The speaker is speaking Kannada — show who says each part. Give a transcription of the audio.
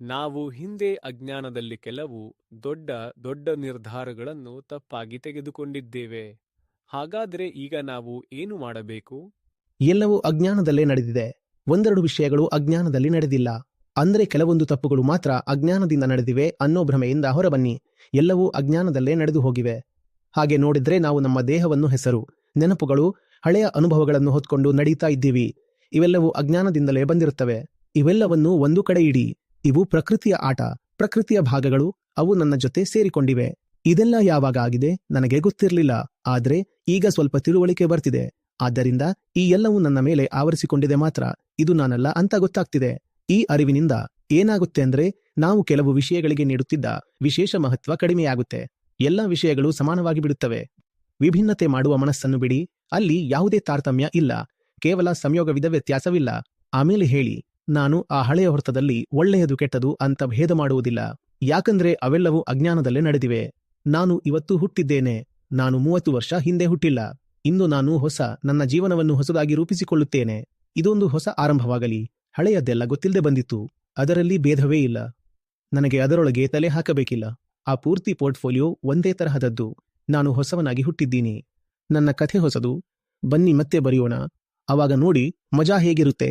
Speaker 1: ನಾವು ಹಿಂದೆ ಅಜ್ಞಾನದಲ್ಲಿ ಕೆಲವು ದೊಡ್ಡ ದೊಡ್ಡ ನಿರ್ಧಾರಗಳನ್ನು ತಪ್ಪಾಗಿ ತೆಗೆದುಕೊಂಡಿದ್ದೇವೆ. ಹಾಗಾದ್ರೆ ಈಗ ನಾವು ಏನು ಮಾಡಬೇಕು?
Speaker 2: ಎಲ್ಲವೂ ಅಜ್ಞಾನದಲ್ಲೇ ನಡೆದಿದೆ. ಒಂದೆರಡು ವಿಷಯಗಳು ಅಜ್ಞಾನದಲ್ಲಿ ನಡೆದಿಲ್ಲ. ಅಂದ್ರೆ ಕೆಲವೊಂದು ತಪ್ಪುಗಳು ಮಾತ್ರ ಅಜ್ಞಾನದಿಂದ ನಡೆದಿವೆ ಅನ್ನೋ ಭ್ರಮೆಯಿಂದ ಹೊರಬನ್ನಿ. ಎಲ್ಲವೂ ಅಜ್ಞಾನದಲ್ಲೇ ನಡೆದು ಹೋಗಿವೆ. ಹಾಗೆ ನೋಡಿದ್ರೆ ನಾವು ನಮ್ಮ ದೇಹವನ್ನು, ಹೆಸರು, ನೆನಪುಗಳು, ಹಳೆಯ ಅನುಭವಗಳನ್ನು ಹೊತ್ಕೊಂಡು ನಡೀತಾ ಇದ್ದೀವಿ. ಇವೆಲ್ಲವೂ ಅಜ್ಞಾನದಿಂದಲೇ ಬಂದಿರುತ್ತವೆ. ಇವೆಲ್ಲವನ್ನು ಒಂದು ಕಡೆ ಇಡಿ. ಇವು ಪ್ರಕೃತಿಯ ಆಟ, ಪ್ರಕೃತಿಯ ಭಾಗಗಳು. ಅವು ನನ್ನ ಜೊತೆ ಸೇರಿಕೊಂಡಿವೆ. ಇದೆಲ್ಲ ಯಾವಾಗ ಆಗಿದೆ ನನಗೆ ಗೊತ್ತಿರಲಿಲ್ಲ. ಆದ್ರೆ ಈಗ ಸ್ವಲ್ಪ ತಿಳುವಳಿಕೆ ಬರ್ತಿದೆ. ಆದ್ದರಿಂದ ಈ ಎಲ್ಲವೂ ನನ್ನ ಮೇಲೆ ಆವರಿಸಿಕೊಂಡಿದೆ ಮಾತ್ರ. ಇದು ನಾನಲ್ಲ ಅಂತ ಗೊತ್ತಾಗ್ತಿದೆ. ಈ ಅರಿವಿನಿಂದ ಏನಾಗುತ್ತೆ ಅಂದ್ರೆ ನಾವು ಕೆಲವು ವಿಷಯಗಳಿಗೆ ನೀಡುತ್ತಿದ್ದ ವಿಶೇಷ ಮಹತ್ವ ಕಡಿಮೆಯಾಗುತ್ತೆ. ಎಲ್ಲ ವಿಷಯಗಳು ಸಮಾನವಾಗಿ ಬಿಡುತ್ತವೆ. ವಿಭಿನ್ನತೆ ಮಾಡುವ ಮನಸ್ಸನ್ನು ಬಿಡಿ. ಅಲ್ಲಿ ಯಾವುದೇ ತಾರತಮ್ಯ ಇಲ್ಲ, ಕೇವಲ ಸಂಯೋಗವಿದ, ವ್ಯತ್ಯಾಸವಿಲ್ಲ. ಆಮೇಲೆ ಹೇಳಿ, ನಾನು ಆ ಹಳೆಯ ಹೊರತದಲ್ಲಿ ಒಳ್ಳೆಯದು ಕೆಟ್ಟದು ಅಂತ ಭೇದ ಮಾಡುವುದಿಲ್ಲ. ಯಾಕಂದ್ರೆ ಅವೆಲ್ಲವೂ ಅಜ್ಞಾನದಲ್ಲೇ ನಡೆದಿವೆ. ನಾನು ಇವತ್ತು ಹುಟ್ಟಿದ್ದೇನೆ. ನಾನು 30 ವರ್ಷ ಹಿಂದೆ ಹುಟ್ಟಿಲ್ಲ. ಇಂದು ನಾನು ನನ್ನ ಜೀವನವನ್ನು ಹೊಸದಾಗಿ ರೂಪಿಸಿಕೊಳ್ಳುತ್ತೇನೆ. ಇದೊಂದು ಹೊಸ ಆರಂಭವಾಗಲಿ. ಹಳೆಯದ್ದೆಲ್ಲ ಗೊತ್ತಿಲ್ಲದೆ ಬಂದಿತ್ತು. ಅದರಲ್ಲಿ ಭೇದವೇ ಇಲ್ಲ. ನನಗೆ ಅದರೊಳಗೆ ತಲೆ ಹಾಕಬೇಕಿಲ್ಲ. ಆ ಪೂರ್ತಿ ಪೋರ್ಟ್ಫೋಲಿಯೋ ಒಂದೇ ತರಹದದ್ದು. ನಾನು ಹೊಸವನಾಗಿ ಹುಟ್ಟಿದ್ದೀನಿ. ನನ್ನ ಕಥೆ ಹೊಸದು. ಬನ್ನಿ ಮತ್ತೆ ಬರೆಯೋಣ. ಅವಾಗ ನೋಡಿ ಮಜಾ ಹೇಗಿರುತ್ತೆ.